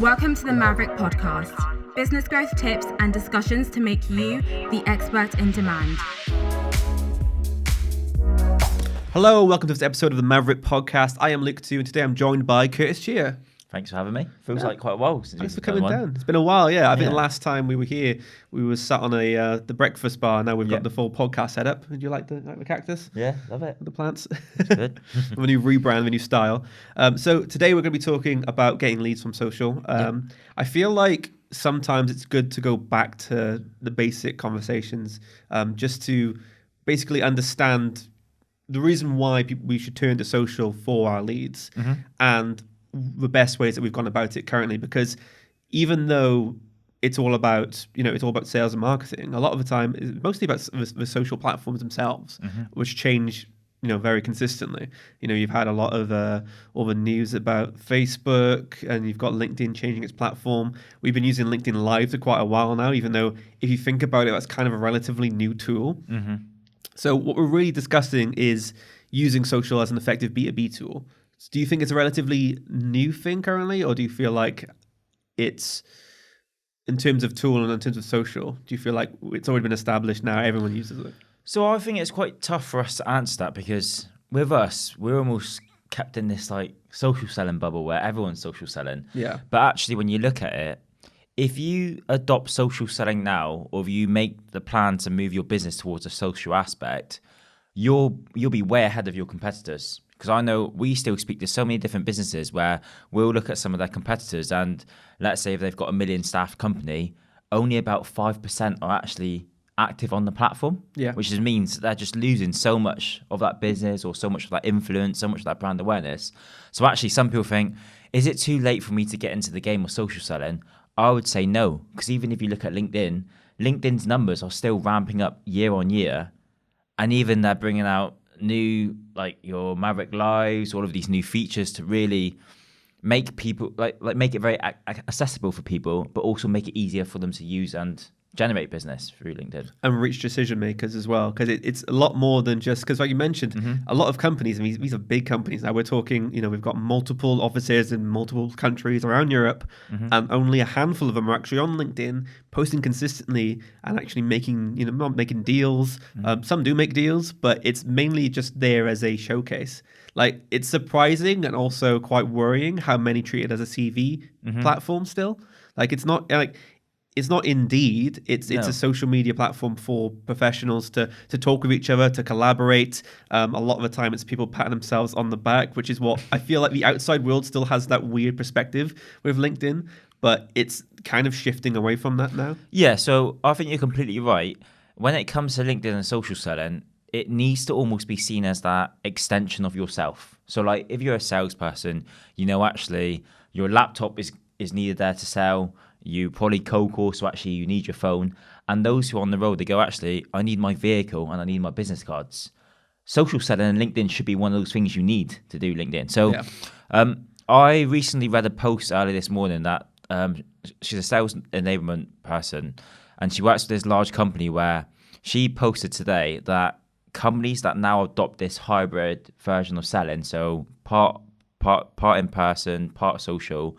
Welcome to the Maverrik podcast. Business growth tips and discussions to make you the expert in demand. Hello, welcome to this episode of the Maverrik podcast. I am Luke 2 and today I'm joined by Kurtis Cheah. Thanks for having me. Feels like quite a while since Thanks for we've coming done one. down. It's been a while, I think the last time we were here, we were sat on the breakfast bar. Now we've got the full podcast set up. Did you like the cactus? Yeah, love it. The plants? It's good. A new rebrand, a new style. So today we're going to be talking about getting leads from social. I feel like sometimes it's good to go back to the basic conversations just to basically understand the reason why we should turn to social for our leads and the best ways that we've gone about it currently, because even though it's all about sales and marketing, a lot of the time it's mostly about the social platforms themselves, which change very consistently. You've had a lot of all the news about Facebook, and you've got LinkedIn changing its platform. We've been using LinkedIn Live for quite a while now, even though if you think about it, that's kind of a relatively new tool. So what we're really discussing is using social as an effective B2B tool. So do you think it's a relatively new thing currently, or do you feel like it's, in terms of tool and in terms of social, do you feel like it's already been established now, everyone uses it? So I think it's quite tough for us to answer that, because with us, we're almost kept in this like social selling bubble where everyone's social selling. Yeah. But actually, when you look at it, if you adopt social selling now, or if you make the plan to move your business towards a social aspect, you'll be way ahead of your competitors. Because I know we still speak to so many different businesses where we'll look at some of their competitors, and let's say if they've got 1 million staff company, only about 5% are actually active on the platform, which just means they're just losing so much of that business or so much of that influence, so much of that brand awareness. So actually some people think, is it too late for me to get into the game of social selling? I would say no, because even if you look at LinkedIn's numbers are still ramping up year on year, and even they're bringing out new, like your Maverrik Lives, all of these new features to really make people like make it very accessible for people, but also make it easier for them to use and generate business through LinkedIn And reach decision makers as well, because it's a lot more than just, because like you mentioned, a lot of companies, and these are big companies now, we're talking, we've got multiple offices in multiple countries around Europe, and only a handful of them are actually on LinkedIn, posting consistently and actually making, not making deals. Some do make deals, but it's mainly just there as a showcase. Like, it's surprising and also quite worrying how many treat it as a CV platform still. Like, it's not Indeed. It's a social media platform for professionals to talk with each other, to collaborate. A lot of the time it's people patting themselves on the back, which is what I feel like the outside world still has that weird perspective with LinkedIn, but it's kind of shifting away from that now. Yeah, so I think you're completely right. When it comes to LinkedIn and social selling, it needs to almost be seen as that extension of yourself. So like if you're a salesperson, actually your laptop is needed there to sell. You probably cold call, so actually you need your phone. And those who are on the road, they go, actually, I need my vehicle and I need my business cards. Social selling and LinkedIn should be one of those things you need to do LinkedIn. So I recently read a post earlier this morning that she's a sales enablement person, and she works for this large company where she posted today that companies that now adopt this hybrid version of selling, so part in person, part social,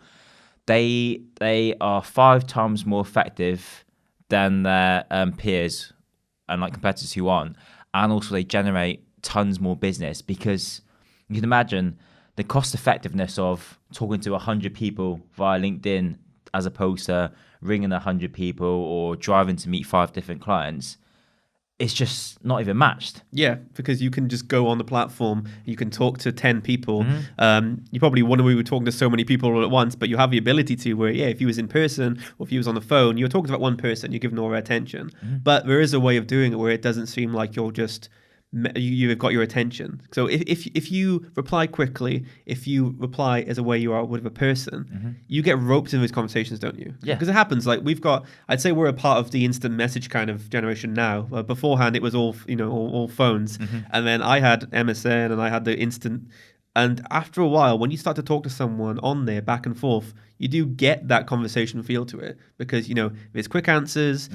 they are 5 times more effective than their peers and like competitors who aren't, and also they generate tons more business, because you can imagine the cost effectiveness of talking to 100 people via LinkedIn as opposed to ringing 100 people or driving to meet 5 different clients. It's just not even matched. Yeah, because you can just go on the platform, you can talk to 10 people. You probably wonder why we were talking to so many people all at once, but you have the ability to where, if you was in person or if you was on the phone, you're talking about one person, you're giving all their attention. But there is a way of doing it where it doesn't seem like you're just, you've got your attention. So if you reply quickly, if you reply as a way you are with a person, you get roped in those conversations, don't you? Yeah. Because it happens. Like I'd say we're a part of the instant message kind of generation now. Beforehand, it was all phones, and then I had MSN and I had the instant. And after a while, when you start to talk to someone on there back and forth, you do get that conversation feel to it, because there's quick answers.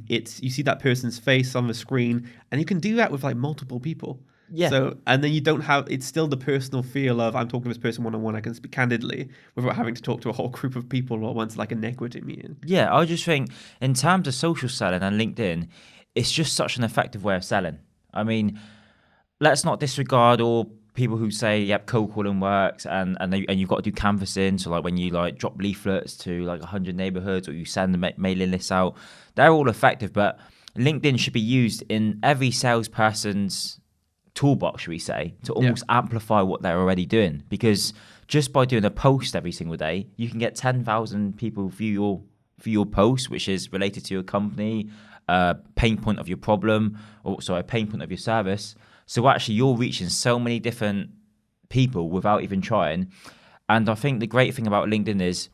You see that person's face on the screen, and you can do that with like multiple people. Yeah. So, and then you don't have, it's still the personal feel of I'm talking to this person one-on-one, I can speak candidly without having to talk to a whole group of people all at once like a networking meeting. Yeah, I just think in terms of social selling and LinkedIn, it's just such an effective way of selling. I mean, let's not disregard all people who say, yep, cold calling works and you've got to do canvassing. So like when you like drop leaflets to like 100 neighborhoods or you send the mailing lists out, they're all effective. But LinkedIn should be used in every salesperson's toolbox, should we say, to almost amplify what they're already doing. Because just by doing a post every single day, you can get 10,000 people view your post, which is related to your company, pain point of your problem, or sorry, a pain point of your service. So actually you're reaching so many different people without even trying. And I think the great thing about LinkedIn is,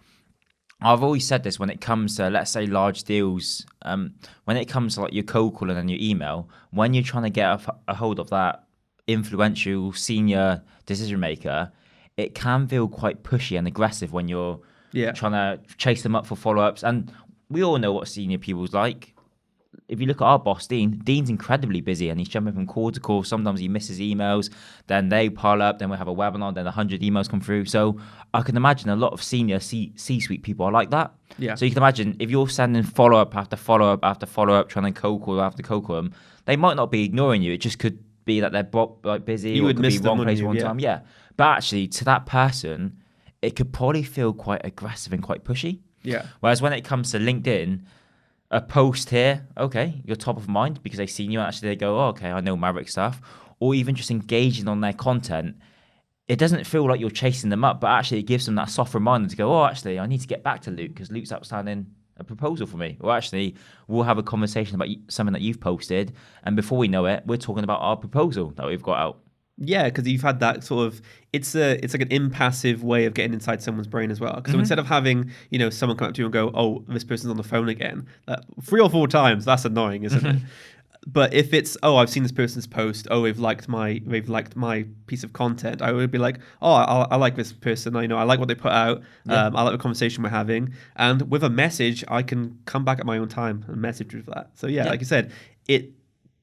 I've always said this when it comes to, let's say, large deals, when it comes to like your cold calling and your email, when you're trying to get a hold of that influential senior decision maker, it can feel quite pushy and aggressive when you're trying to chase them up for follow-ups. And we all know what senior people's like. If you look at our boss, Dean's incredibly busy and he's jumping from call to call. Sometimes he misses emails, then they pile up, then we have a webinar, then 100 emails come through. So I can imagine a lot of senior C-suite people are like that. Yeah. So you can imagine if you're sending follow-up after follow-up after follow-up, trying to cold call after cold call them, they might not be ignoring you. It just could be that they're like busy, you or would it could miss be them, wrong place, you? wrong time. Yeah. But actually, to that person, it could probably feel quite aggressive and quite pushy. Yeah. Whereas when it comes to LinkedIn, a post here, okay, you're top of mind because they've seen you. Actually, they go, oh, okay, I know Maverrik stuff. Or even just engaging on their content, it doesn't feel like you're chasing them up, but actually it gives them that soft reminder to go, oh, actually, I need to get back to Luke because Luke's outstanding a proposal for me. Or actually, we'll have a conversation about something that you've posted, and before we know it, we're talking about our proposal that we've got out. Yeah, because you've had that sort of, it's like an impassive way of getting inside someone's brain as well. So instead of having, someone come up to you and go, oh, this person's on the phone again, 3 or 4 times, that's annoying, isn't it? But if it's, oh, I've seen this person's post, oh, they've liked my piece of content, I would be like, oh, I like this person, I like what they put out, I like the conversation we're having, and with a message, I can come back at my own time and message with that. So like you said, it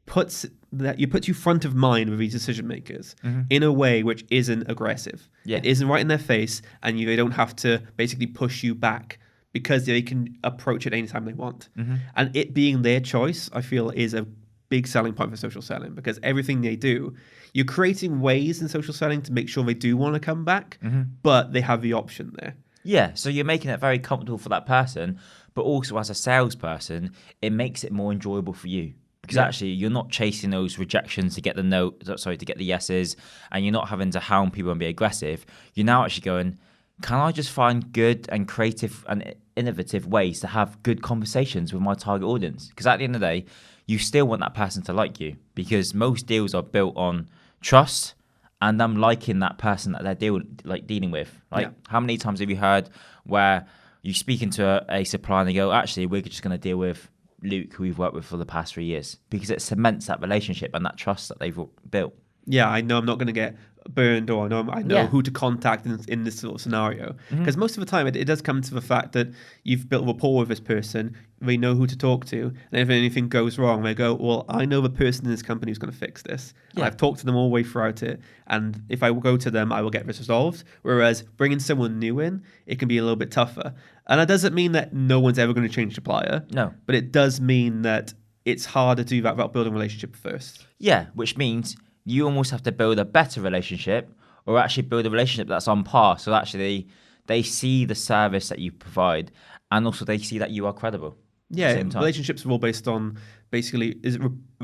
puts you front of mind with these decision makers in a way which isn't aggressive. It isn't right in their face, and they don't have to basically push you back because they can approach it anytime they want. And it being their choice, I feel, is a big selling point for social selling, because everything they do, you're creating ways in social selling to make sure they do want to come back, but they have the option there. Yeah, so you're making it very comfortable for that person, but also as a salesperson, it makes it more enjoyable for you. Because actually, you're not chasing those rejections to get to get the yeses, and you're not having to hound people and be aggressive. You're now actually going, can I just find good and creative and innovative ways to have good conversations with my target audience? Because at the end of the day, you still want that person to like you, because most deals are built on trust and them liking that person that they're dealing with. How many times have you heard where you speak into a supplier and they go, actually, we're just going to deal with Luke, who we've worked with for the past 3 years, because it cements that relationship and that trust that they've built. Yeah, I know I'm not going to get burned, or I know who to contact in this sort of scenario. Because most of the time it does come to the fact that you've built rapport with this person, they know who to talk to, and if anything goes wrong, they go, well, I know the person in this company who's going to fix this. Yeah. I've talked to them all the way throughout it, and if I go to them, I will get this resolved. Whereas bringing someone new in, it can be a little bit tougher. And that doesn't mean that no one's ever going to change supplier. No. But it does mean that it's harder to do that without building a relationship first. Yeah, which means you almost have to build a better relationship, or actually build a relationship that's on par. So actually they see the service that you provide, and also they see that you are credible. Yeah, relationships are all based on basically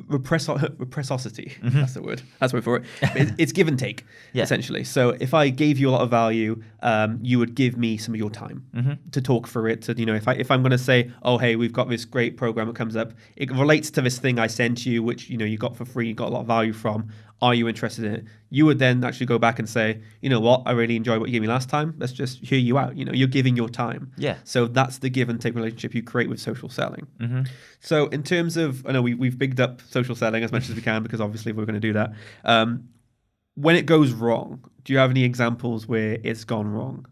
reciprocity. That's the word. That's the word for it. It's give and take, essentially. So if I gave you a lot of value, you would give me some of your time to talk through it. To if I'm going to say, oh hey, we've got this great program that comes up, it relates to this thing I sent you, which you got for free, you got a lot of value from. Are you interested in it? You would then actually go back and say, you know what, I really enjoyed what you gave me last time. Let's just hear you out. You're giving your time. Yeah. So that's the give and take relationship you create with social selling. So in terms of, I know we've bigged up social selling as much as we can, because obviously we're going to do that. When it goes wrong, do you have any examples where it's gone wrong?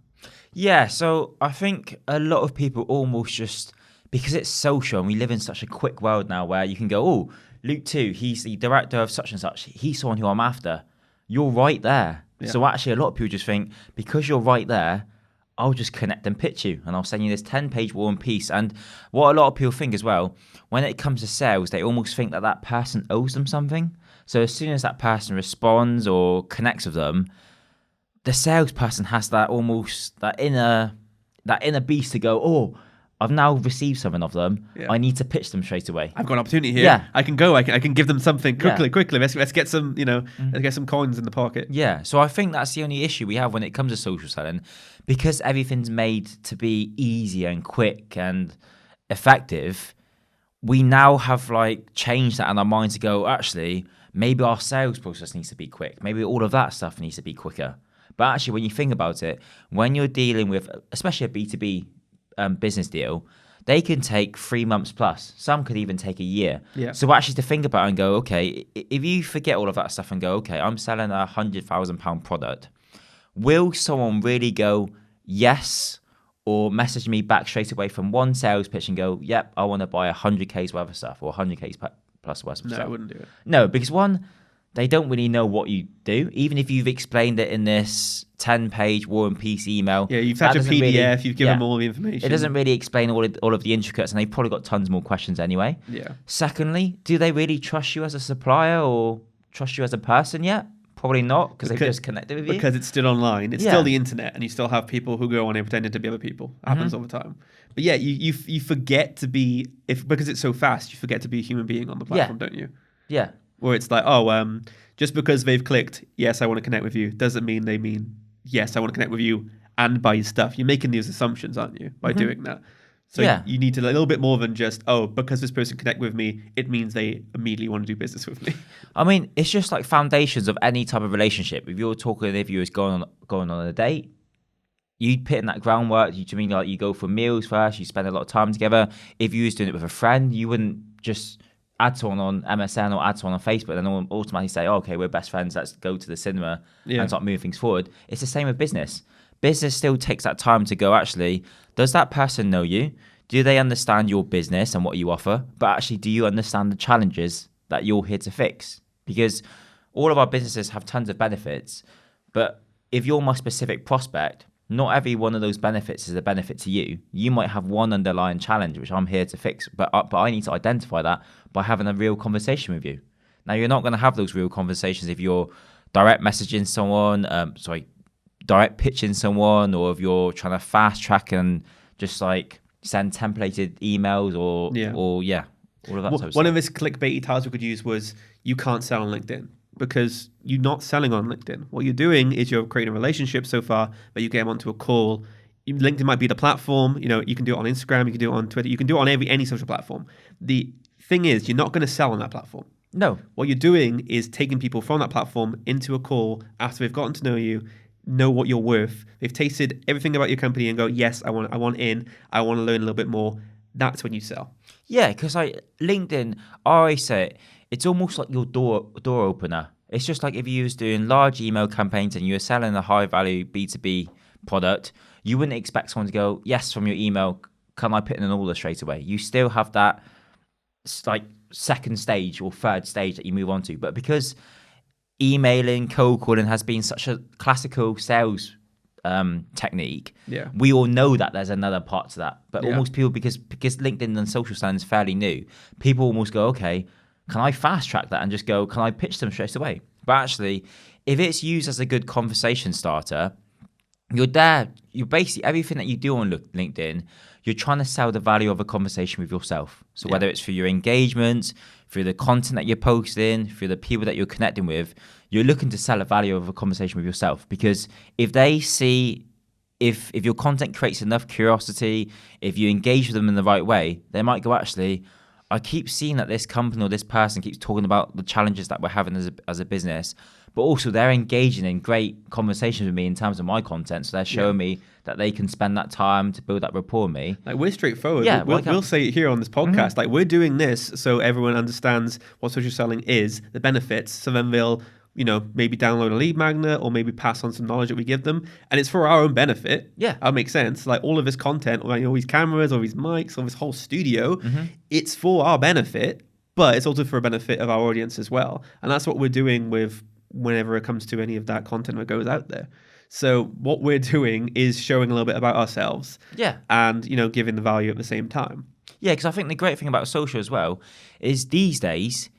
Yeah, so I think a lot of people almost just, because it's social and we live in such a quick world now where you can go, oh, Luke 2, he's the director of such and such. He's someone who I'm after. You're right there. Yeah. So actually, a lot of people just think, because you're right there, I'll just connect and pitch you, and I'll send you this 10-page War and Peace. And what a lot of people think as well, when it comes to sales, they almost think that that person owes them something. So as soon as that person responds or connects with them, the salesperson has that almost that inner beast to go, oh, I've now received something of them. Yeah. I need to pitch them straight away. I've got an opportunity here. Yeah. I can go. I can give them something quickly. Yeah. Quickly. Let's get some. Let's get some coins in the pocket. Yeah. So I think that's the only issue we have when it comes to social selling, because everything's made to be easy and quick and effective. We now have like changed that in our minds to go, actually, maybe our sales process needs to be quick. Maybe all of that stuff needs to be quicker. But actually, when you think about it, when you're dealing with, especially a B2B business deal, they can take 3 months plus. Some could even take a year. Yeah. So actually to think about it and go, okay, if you forget all of that stuff and go, okay, I'm selling a £100,000 product, will someone really go yes, or message me back straight away from one sales pitch and go, yep, I want to buy 100K's worth of stuff or 100K's plus worth of stuff? No, I wouldn't do it. No, because one, they don't really know what you do, even if you've explained it in this 10-page War and Peace email. Yeah, you've attached a PDF, you've given them all the information. It doesn't really explain all of the intricates, and they've probably got tons more questions anyway. Yeah. Secondly, do they really trust you as a supplier or trust you as a person yet? Probably not, because they've just connected with you. Because it's still online. It's still the internet, and you still have people who go on and pretending to be other people. It happens all the time. But yeah, you forget to be, because it's so fast, you forget to be a human being on the platform, don't you? Yeah. Where it's like, just because they've clicked, yes, I want to connect with you, doesn't mean they mean, yes, I want to connect with you and buy your stuff. You're making these assumptions, aren't you, by doing that? So you need to a little bit more than just, because this person connect with me, it means they immediately want to do business with me. I mean, it's just like foundations of any type of relationship. If you're talking, if you was going on a date, you'd put in that groundwork. You go for meals first, you spend a lot of time together. If you was doing it with a friend, you wouldn't just add someone on MSN or add someone on Facebook and then automatically say, okay, we're best friends, let's go to the cinema and start moving things forward. It's the same with business. Business still takes that time to go, actually, does that person know you? Do they understand your business and what you offer? But actually, do you understand the challenges that you're here to fix? Because all of our businesses have tons of benefits, but if you're my specific prospect, not every one of those benefits is a benefit to you. You might have one underlying challenge, which I'm here to fix, but I need to identify that by having a real conversation with you. Now, you're not going to have those real conversations if you're direct messaging someone, direct pitching someone, or if you're trying to fast track and just like send templated emails or all of that type of stuff. One of his clickbaity titles we could use was, you can't sell on LinkedIn. Because you're not selling on LinkedIn. What you're doing is you're creating a relationship so far, but you get them onto a call. LinkedIn might be the platform. You can do it on Instagram. You can do it on Twitter. You can do it on any social platform. The thing is, you're not going to sell on that platform. No. What you're doing is taking people from that platform into a call after they've gotten to know you, know what you're worth. They've tasted everything about your company and go, yes, I want in. I want to learn a little bit more. That's when you sell. Yeah, because LinkedIn, I always say it, it's almost like your door opener. It's just like if you was doing large email campaigns and you were selling a high value B2B product, you wouldn't expect someone to go, yes, from your email, can I put in an order straight away? You still have that like second stage or third stage that you move on to. But because emailing, cold calling has been such a classical sales technique, we all know that there's another part to that. But almost people, because LinkedIn and social selling is fairly new, people almost go, okay, can I fast track that and just go, can I pitch them straight away? But actually, if it's used as a good conversation starter, you're basically, everything that you do on LinkedIn, you're trying to sell the value of a conversation with yourself. So whether it's through your engagements, through the content that you're posting, through the people that you're connecting with, you're looking to sell the value of a conversation with yourself. Because if they see, if your content creates enough curiosity, if you engage with them in the right way, they might go, actually, I keep seeing that this company or this person keeps talking about the challenges that we're having as a business, but also they're engaging in great conversations with me in terms of my content. So they're showing me that they can spend that time to build that rapport with me. Like, we're straightforward. Yeah, we'll say it here on this podcast. Like, we're doing this so everyone understands what social selling is, the benefits. So then they'll, maybe download a lead magnet or maybe pass on some knowledge that we give them. And it's for our own benefit. Yeah. That makes sense. Like, all of this content, all these cameras, all these mics, all this whole studio, it's for our benefit. but it's also for a benefit of our audience as well. And that's what we're doing with whenever it comes to any of that content that goes out there. So what we're doing is showing a little bit about ourselves, Yeah. and giving the value at the same time. Yeah, because I think the great thing about social as well is these days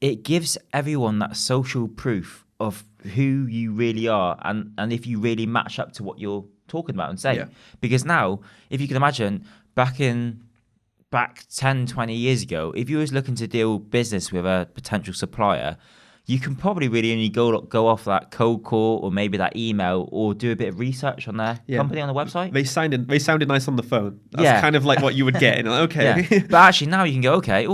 it gives everyone that social proof of who you really are and if you really match up to what you're talking about and saying. Yeah. Because now, if you can imagine, back 10, 20 years ago, if you was looking to deal business with a potential supplier, you can probably really only go off that cold call or maybe that email or do a bit of research on their company on the website. They sounded nice on the phone. That's kind of like what you would get. And like, okay. Yeah. But actually now you can go, okay,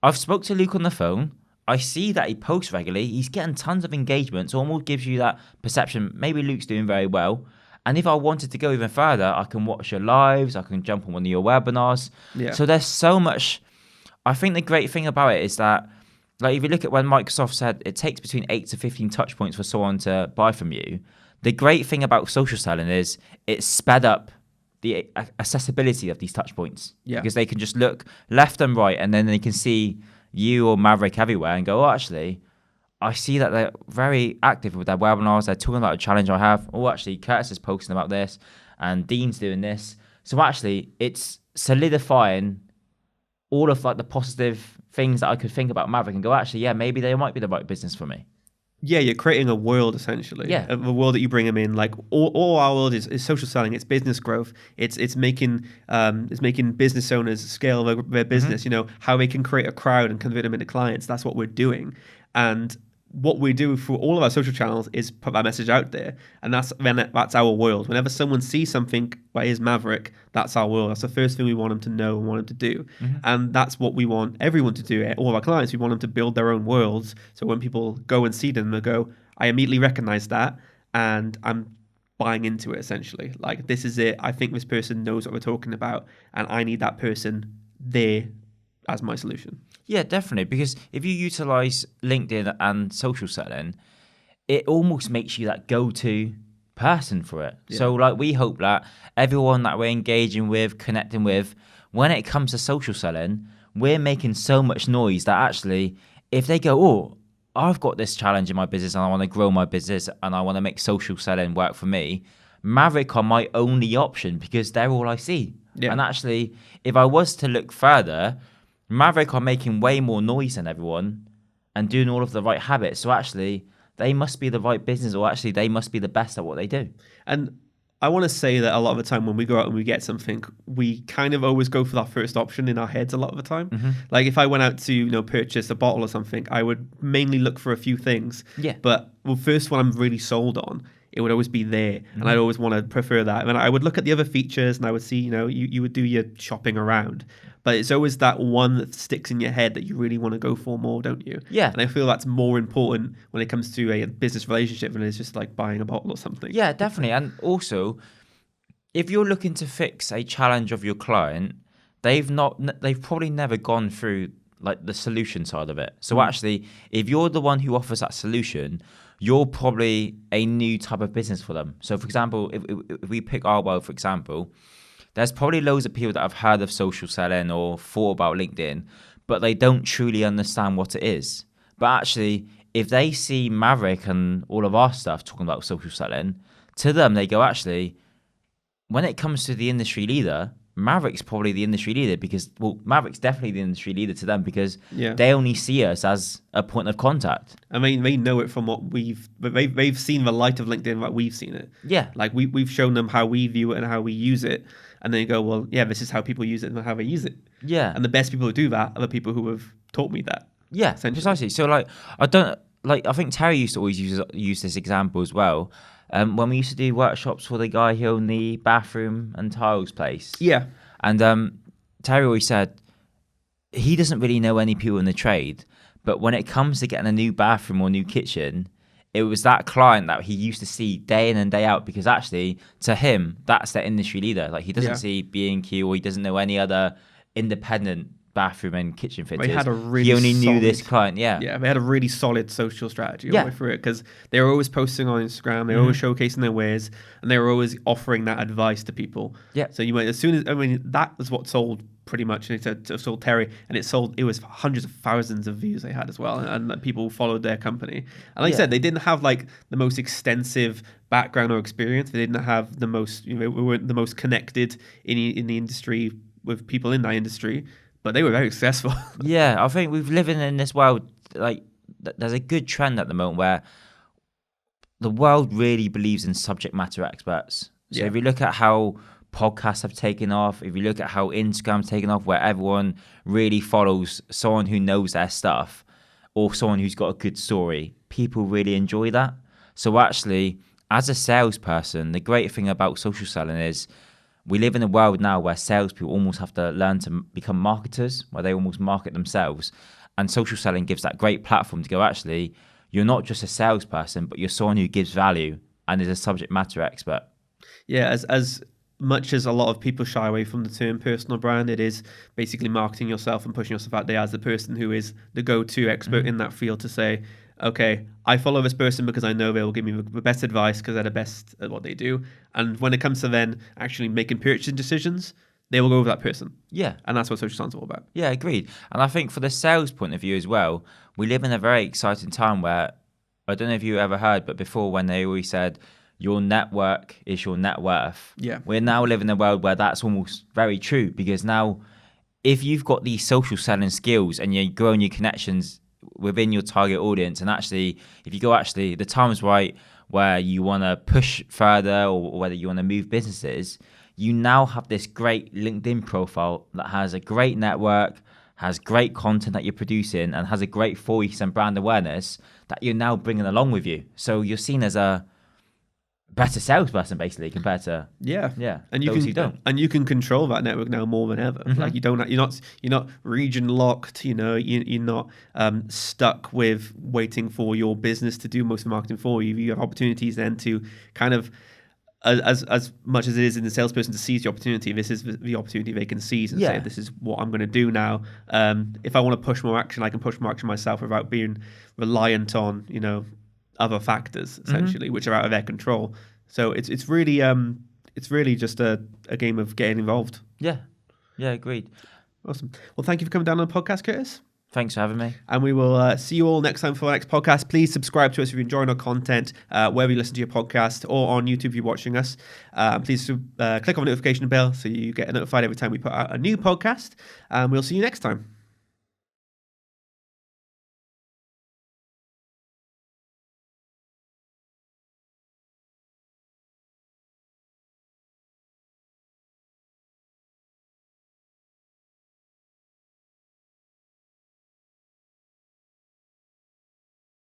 I've spoke to Luke on the phone. I see that he posts regularly. He's getting tons of engagement. So almost gives you that perception, maybe Luke's doing very well. And if I wanted to go even further, I can watch your lives. I can jump on one of your webinars. Yeah. So there's so much. I think the great thing about it is that, like, if you look at when Microsoft said it takes between 8 to 15 touch points for someone to buy from you, the great thing about social selling is it's sped up the accessibility of these touch points. Yeah. Because they can just look left and right, and then they can see you or Maverrik everywhere and go, oh, actually, I see that they're very active with their webinars. They're talking about a challenge I have. Oh, actually, Kurtis is posting about this, and Dean's doing this. So actually, it's solidifying all of like the positive things that I could think about Maverrik and go, actually, yeah, maybe they might be the right business for me. Yeah, you're creating a world essentially. Yeah. A world that you bring them in. Like all our world is social selling. It's business growth. It's making business owners scale their business. How they can create a crowd and convert them into clients. That's what we're doing. And what we do for all of our social channels is put that message out there, and that's our world. Whenever someone sees something that is Maverrik, that's our world. That's the first thing we want them to know and want them to do, and that's what we want everyone to do. All of our clients, we want them to build their own worlds. So when people go and see them, they go, "I immediately recognize that, and I'm buying into it." Essentially, like, this is it. I think this person knows what we're talking about, and I need that person there as my solution. Yeah, definitely. Because if you utilize LinkedIn and social selling, it almost makes you that go-to person for it. Yeah. So like, we hope that everyone that we're engaging with, connecting with, when it comes to social selling, we're making so much noise that actually, if they go, oh, I've got this challenge in my business and I want to grow my business and I want to make social selling work for me, Maverrik are my only option because they're all I see. Yeah. And actually, if I was to look further, Maverrik are making way more noise than everyone and doing all of the right habits. So actually, they must be the right business, or actually they must be the best at what they do. And I want to say that a lot of the time when we go out and we get something, we kind of always go for that first option in our heads a lot of the time. Like if I went out to purchase a bottle or something, I would mainly look for a few things. Yeah. But first one I'm really sold on, it would always be there, and I'd always want to prefer that. And I would look at the other features, and I would see, you would do your shopping around, but it's always that one that sticks in your head that you really want to go for more, don't you? Yeah. And I feel that's more important when it comes to a business relationship than it's just like buying a bottle or something. Yeah, definitely. And also, if you're looking to fix a challenge of your client, they've probably never gone through like the solution side of it. So actually, if you're the one who offers that solution, you're probably a new type of business for them. So for example, if we pick our world, for example, there's probably loads of people that have heard of social selling or thought about LinkedIn, but they don't truly understand what it is. But actually, if they see Maverrik and all of our stuff talking about social selling, to them, they go, actually, when it comes to the industry leader, Maverrick's probably the industry leader because, well, Maverrick's definitely the industry leader to them because they only see us as a point of contact. I mean, they know it from what they've seen the light of LinkedIn like we've seen it. Yeah. Like we've shown them how we view it and how we use it. And then you go, well, yeah, this is how people use it and how they use it. Yeah. And the best people who do that are the people who have taught me that. Yeah, precisely. So like, I think Terry used to always use this example as well. When we used to do workshops for the guy who owned the bathroom and tiles place. Yeah. And Terry always said he doesn't really know any people in the trade, but when it comes to getting a new bathroom or new kitchen, it was that client that he used to see day in and day out because actually, to him, that's their industry leader. Like, he doesn't see B&Q or he doesn't know any other independent bathroom and kitchen fitters. He only knew this client. Yeah, they had a really solid social strategy all the way through it because they were always posting on Instagram, they were always showcasing their wares, and they were always offering that advice to people. Yeah. So that was what sold pretty much to sold Terry, and it was hundreds of thousands of views they had as well, and people followed their company. And like I said, they didn't have like the most extensive background or experience. They didn't have the most, we weren't the most connected in the industry with people in that industry, but they were very successful. Yeah, I think we're living in this world, like there's a good trend at the moment where the world really believes in subject matter experts. So if you look at how podcasts have taken off, if you look at how Instagram's taken off, where everyone really follows someone who knows their stuff or someone who's got a good story, people really enjoy that. So actually, as a salesperson, the great thing about social selling is we live in a world now where salespeople almost have to learn to become marketers, where they almost market themselves. And social selling gives that great platform to go, actually, you're not just a salesperson, but you're someone who gives value and is a subject matter expert. Yeah, as much as a lot of people shy away from the term personal brand, it is basically marketing yourself and pushing yourself out there as the person who is the go-to expert in that field to say, okay, I follow this person because I know they will give me the best advice because they're the best at what they do. And when it comes to then actually making purchasing decisions, they will go with that person. Yeah. And that's what social selling is all about. Yeah, agreed. And I think for the sales point of view as well, we live in a very exciting time where, I don't know if you ever heard, but before when they always said, your network is your net worth. Yeah. We're now living in a world where that's almost very true, because now if you've got these social selling skills and you're growing your connections within your target audience, and actually if you go, actually the time's right where you want to push further or whether you want to move businesses, you now have this great LinkedIn profile that has a great network, has great content that you're producing, and has a great voice and brand awareness that you're now bringing along with you. So you're seen as a better salesperson basically compared to and you can control that network now more than ever. Like you're not region locked, you're not stuck with waiting for your business to do most of the marketing for you. You have opportunities then to kind of, as much as it is in the salesperson to seize the opportunity, this is the opportunity they can seize and say, this is what I'm going to do now. If I want to push more action, I can push more action myself without being reliant on other factors essentially, which are out of their control. So it's really just a game of getting involved. Yeah, agreed. Awesome. Well, thank you for coming down on the podcast, Kurtis. Thanks for having me. And we will see you all next time for our next podcast. Please subscribe to us if you're enjoying our content, wherever you listen to your podcast, or on YouTube if you're watching us. Please click on the notification bell so you get notified every time we put out a new podcast. And we'll see you next time.